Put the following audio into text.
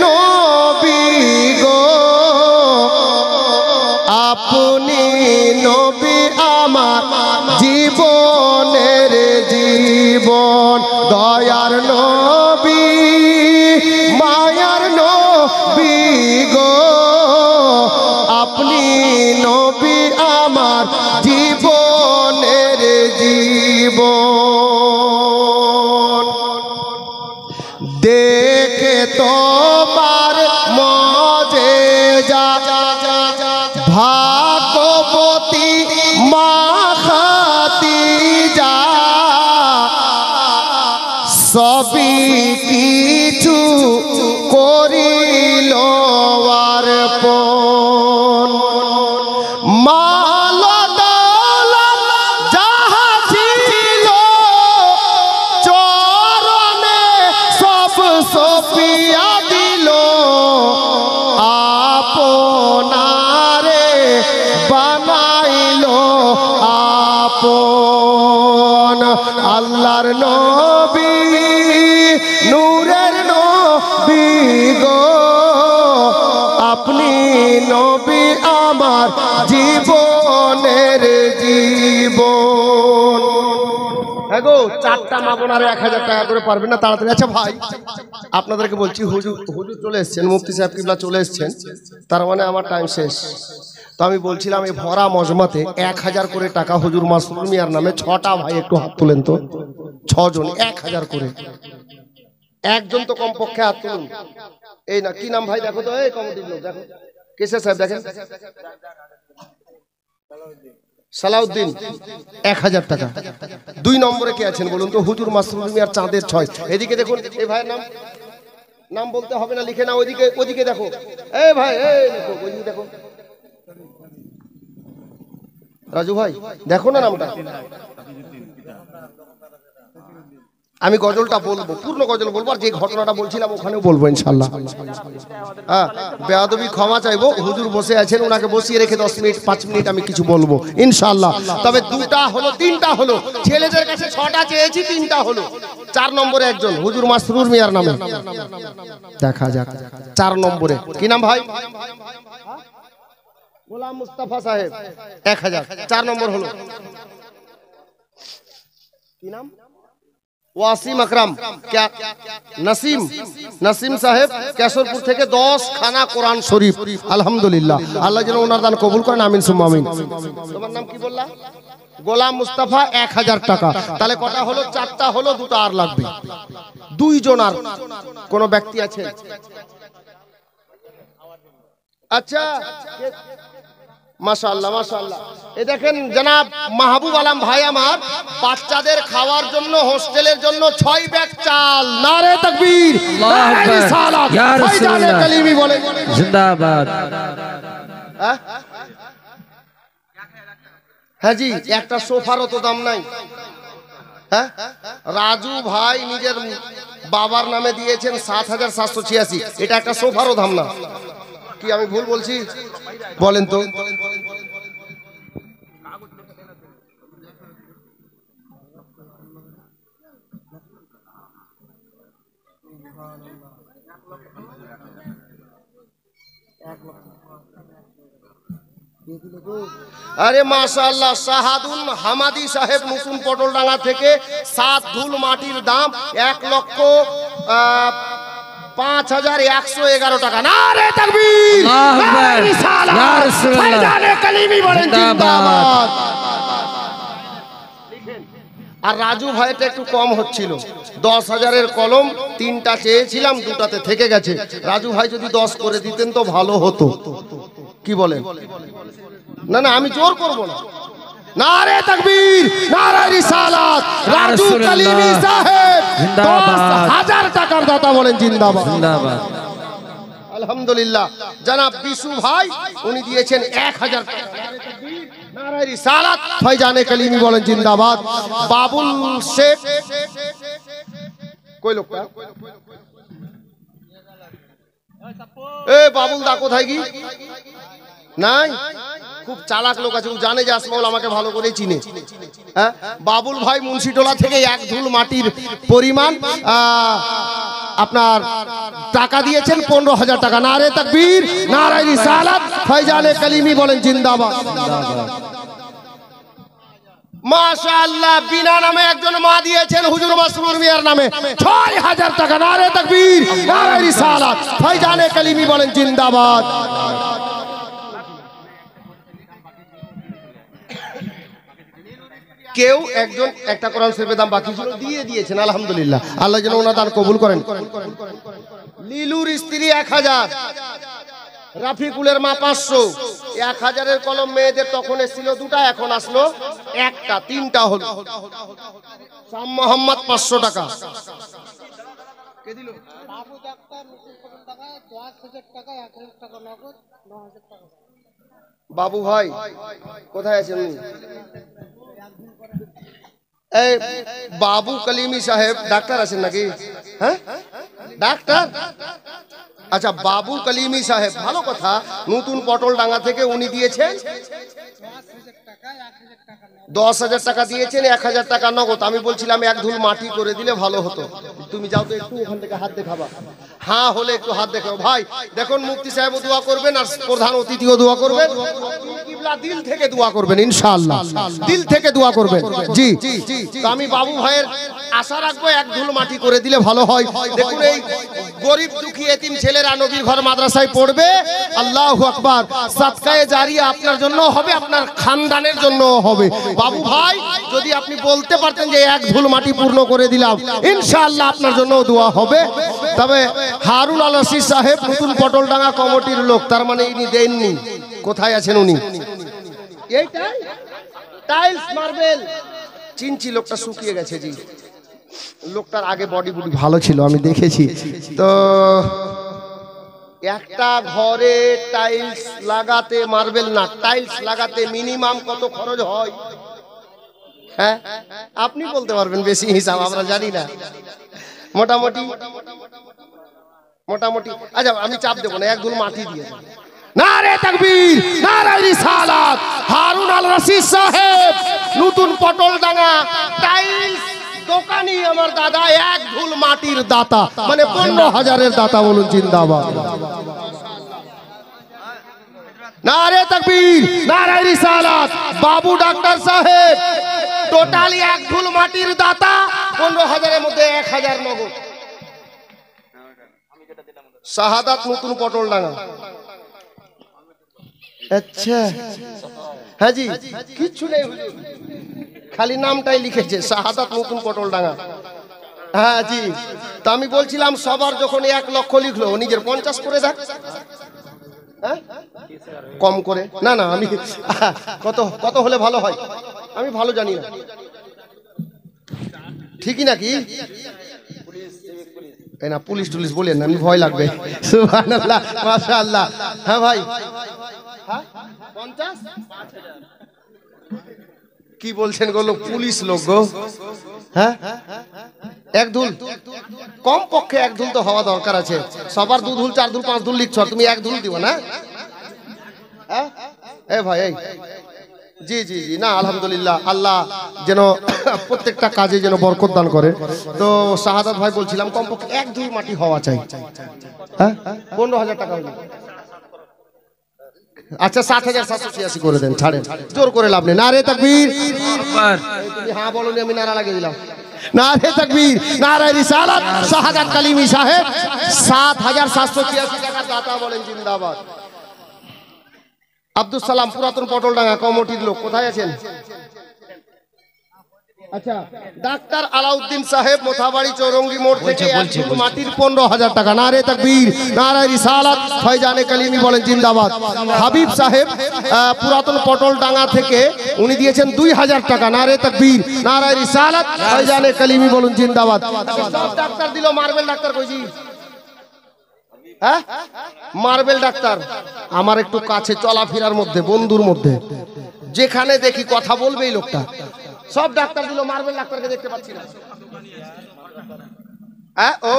নবী গো আপনি নবী আমার জীবনের জীবন দয়ার নবী মায়ার নবী গো আপনি নবী আমার জীবনের জীবন দেখে তোমার মজেজা ভাগবতী মা খাদিজা সবই কিছু করিল অর্পণ মাল দৌলত যাহা ছিল চরণে সব সপিয়া দিল আপনারে বানাইল আপন আল্লাহর নবী নূরের নবী গো আপনি নবী আমার জীবনের জীবন। হ্যাঁ গো, চারটা মা বোনারে 1000 টাকা করে পারবেন না তাড়াতাড়ি? আচ্ছা ভাই, আপনাদেরকে বলছি, হুজুর চলে এসছেন, মুফতি সাহেব কিবলা চলে এসছেন, তার মানে আমার টাইম শেষ। তো আমি বলছিলাম এই ভরা মজমাতে 1000 করে টাকা হুজুর মাসরুর মিয়ার নামে 6টা ভাই একটু হাত তুলেন তো, 6 জন 1000 করে, একজন তো কমপক্ষে হাত তুলুন। এই না, কি নাম ভাই দেখো তো, এই কমিটির লোক দেখো, কেসে সাহেব দেখেন, সালাউদ্দিন 1000 টাকা। 2 নম্বরে কে আছেন বলুন তো? হুজুর মাসরুর মিয়ার চাঁদের 6। এদিকে দেখুন, এই ভাইয়ের নাম বলতে হবে না, লিখে না, ওদিকে দেখো, এই ভাই এই দেখো, ওইদিকে দেখো, রাজু ভাই দেখো না নামটা। আমি গজলটা বলবো, পূর্ণ গজল বলবো, আর যে ঘটনাটা বলছিলাম ওখানেও বলবো ইনশাআল্লাহ। হ্যাঁ, বেয়াদবি ক্ষমা চাইবো, হুজুর বসে আছেন, ওনাকে বসিয়ে রেখে 10 মিনিট 5 মিনিট আমি কিছু বলবো ইনশাআল্লাহ। তবে 2টা হলো, 3টা হলো, ছেলেদের কাছে 6টা চেয়েছি, 3টা হলো। 4 নম্বরে একজন হুজুর মাসরুর মিয়ার নামে, দেখা যাক 4 নম্বরে কি নাম ভাই? গোলাম মুস্তাফা সাহেব 1000। 4 নম্বর হলো কি নাম? ওয়াসিম আকরাম क्या नसीम साहेब केशरपुर থেকে 10 খানা কোরআন শরীফ। আলহামদুলিল্লাহ, আল্লাহ যেন ওনার দান কবুল করেন, আমিন সুম্মা আমিন। তোমার নাম কি বললা? গোলাম মুস্তাফা 1000 টাকা। তাহলে কটা হলো? 4টা হলো, 2টা আর লাগবে। 2 জন আর কোন ব্যক্তি আছে? আচ্ছা, মাশাআল্লাহ মাশাআল্লাহ। এই দেখেন জনাব মাহবুব আলম ভাই আমার বাচ্চাদের খাওয়ার জন্য, হোস্টেলের জন্য 6 ব্যাগ চাল। নারে তাকবীর, নারে রিসালাত, ভাইজানে কালিমি বলে জিন্দাবাদ। হ্যাঁ জি, একটা সোফারও তো দাম নাই। হ্যাঁ, রাজু ভাই নিজের বাবার নামে দিয়েছেন 7786। এটা একটা সোফারও দাম না। কি আমি ভুল বলছি বলেন তো? আরে মাশাআল্লাহ, শাহাদুল হামাদি সাহেব নতুন পটলডাঙ্গা থেকে 7 ধুল মাটির দাম 1,05,111 টাকা। নারে তাকবীর, নারে রিসালাত, ইয়া রাসূলুল্লাহ, ভাইজানে কালিমি বলেন জিন্দাবাদ। আর রাজু ভাইটা একটু কম হচ্ছিল, 10,000-এর কলম 3টা চেয়েছিলাম, 2টাতে থেকে গেছে। রাজু ভাই যদি 10 করে দিতেন তো ভালো হতো, কি বলেন? না না, আমি জোর করব না। নারে তাকবীর, নারে রিসালাত, রাজু কালিমি সাহেব 10,000 টাকার দাতা বলেন জিন্দাবাদ জিন্দাবাদ। আলহামদুলিল্লাহ। জনাব বিশু ভাই উনি দিয়েছেন 1000 টাকা। নারে রিসালাত, ভাইজানে কালিমি বলেন জিন্দাবাদ। বাবুল শেখ, কই লোকটা? এ বাবুল দা কোথায় কি? নাই, খুব চালাক লোক আছে, ও জানে যে আসমাউল আমাকে ভালো করে চিনে। হ্যাঁ, বাবুল ভাই মুন্সিটোলা থেকে 1 ধুল মাটির পরিমাণ আপনার টাকা দিয়েছেন 15,000 টাকা। নারে তাকবীর, নারে রিসালাত, ফয়জানে কালিমি বলেন জিন্দাবাদ। মাশাআল্লাহ, বিনা নামে একজন মা দিয়েছেন হুজুর মাসরুর মিয়ার নামে 6,000 টাকা। নারে তাকবীর, নারে রিসালাত, ফয়জানে কালিমি বলেন জিন্দাবাদ। কেউ একজন একটা কোরআন শরীফের দাম বাকি ছিল দিয়ে দিয়েছেন, আলহামদুলিল্লাহ। আল্লাহ যেন ওনার দান কবুল করেন। লিলুর স্ত্রী 1000, রাফিকুলের মা 500। 1000-এর কলম মেয়েদের তখন এসেছিল 2টা, এখন আসলো 1টা, 3টা হলো। শাম মোহাম্মদ 500 টাকা। কে দিল? বাবু ডাক্তার 10,000 টাকা, 10,000 টাকা, 1,000 টাকা নগদ, 9,000 টাকা। বাবু ভাই কোথায় আছেন? এই বাবু কালিমি সাহেব ডাক্তার আছেন নাকি? হ্যাঁ ডাক্তার, আচ্ছা বাবু কালিমি সাহেব, ভালো কথা। নতুন পটল ডাঙ্গা থেকে উনি দিয়েছেন 10,000 টাকা দিয়েছেন, 1,000 টাকা নগদ। আমি বলছিলাম এক ধুল মাটি করে দিলে ভালো হতো। তুমি যাও তো একটু ওখান থেকে হাত দেখাবা। হ্যাঁ হলে একটু হাত দেখাও ভাই। দেখুন মুফতি সাহেবও দোয়া করবেন আর প্রধান অতিথিও দোয়া করবেন। কিবলা দিল থেকে দোয়া করবেন ইনশাআল্লাহ, দিল থেকে দোয়া করবেন। জি, তো আমি বাবু ভাইয়ের আশা রাখবো এক ধুল মাটি করে দিলে ভালো হয়। দেখুন এই গরিব দুঃখী এতিম ছেলেরা নবীর ঘর মাদ্রাসায় পড়বে। আল্লাহু আকবার। সাদকায়ে জারিয়া আপনার জন্য হবে, আপনার খানদানের জন্য হবে। বাবু ভাই যদি আপনি বলতে পারতেন যে এক ধুল মাটি পূর্ণ করে দিলাম, ইনশাআল্লাহ আপনার জন্য দোয়া হবে। তবে হারুন আল রশিদ সাহেব নতুন পটলডাঙ্গা কমিটির লোক, তার মানে ইনি দেননি। কোথায় আছেন উনি? এইটাই টাইলস মার্বেল চিনছি, লোকটা শুকিয়ে গেছে। জি, লোকটার আগে বডি বুডি ভালো ছিল, আমি দেখেছি। তো একটা ঘরে টাইলস লাগাতে, মার্বেল না টাইলস লাগাতে মিনিমাম কত খরচ হয়? হ্যাঁ আপনি বলতে পারবেন, বেশি হিসাব আমরা জানি না। মোটামুটি মোটামুটি আচ্ছা আমি চাপ দেবো না, এক ধুল মাটি দিয়ে। নারে তাকবীর, নারে রিসালাত, হারুন আল রশিদ সাহেব নতুন পটলডাঙ্গা টাইলস দোকানি আমার দাদা, এক ধুল মাটির দাতা, মানে 15,000-এর দাতা। বলুন জিন্দাবাদ। নারে তাকবীর, নারে রিসালাত, বাবু ডাক্তার সাহেব টোটালি এক ধুল মাটির দাতা, 15,000-এর মধ্যে 1,000 নগদ। শাহাদাত নতুন পটলডাঙ্গা। আচ্ছা হ্যাঁ জি, কিচ্ছু নেই খালি নামটাই লিখেছে, শাহাদাত নতুন পটলডাঙ্গা। হ্যাঁ জি, তো আমি বলছিলাম সবার যখন 1 লক্ষ লিখলো, নিজের 50 করে দেখ। কম করে না, না আমি কত কত হলে ভালো হয় আমি ভালো জানি না, ঠিকই নাকি? না পুলিশ টুলিশ বলেন না, আমি ভয় লাগবে। সুবহানাল্লাহ, মাশাআল্লাহ। হ্যাঁ ভাই, 50 কি বলছেন গো? লোক পুলিশ লোক গো। হ্যাঁ এক ধুল, কম পক্ষে এক ধুল তো হওয়া দরকার আছে। সবার 2 ধুল 4 ধুল 5 ধুল লিখছ, তুমি এক ধুল দিও না? এ ভাই এই জি জি জি, না আলহামদুলিল্লাহ, আল্লাহ যেন প্রত্যেকটা কাজে যেন বরকত দান করে। তো শাহাদাত ভাই বলছিলাম কমপক্ষে এক ধুল মাটি হওয়া চাই। হ্যাঁ 15,000 টাকা হলো। আচ্ছা 7,786 করে দেন, ছাড়েন, জোর করে লাভ নেই। নারে তাকবীর, তুমি হ্যাঁ বলনি, আমি নারা লাগিয়ে দিলাম। নারে তাকবীর, নারে রিসালাত, শাহাদাত কালিমি সাহেব 7,786 টাকা দাতা, বলেন জিন্দাবাদ। আব্দুল সালাম পুরাতন পটলডাঙ্গা কমিটির লোক, কোথায় আছেন? আচ্ছা ডাক্তার আলাউদ্দিন সাহেব মোথাবাড়ি চৌরঙ্গি মোড় থেকে মাটির 15,000 টাকা। নারে তাকবীর, নারে রিসালাত, ফয়জানে কালিমি বলেন জিন্দাবাদ। হাবিব সাহেব পুরাতন পটলডাঙ্গা থেকে উনি দিয়েছেন 2,000 টাকা। নারে তাকবীর, নারে রিসালাত, ফয়জানে কালিমি বলেন জিন্দাবাদ। সব ডাক্তার দিল, মার্বেল ডাক্তার কইছি। হ্যাঁ মার্বেল ডাক্তার আমার একটু কাছে চলাফেরার মধ্যে, বন্ধুর মধ্যে যেখানে দেখি কথা বলবে এই লোকটা। সব ডাক্তার দিল, মার্বেল ডাক্তারকে দেখতে পাচ্ছি না। ও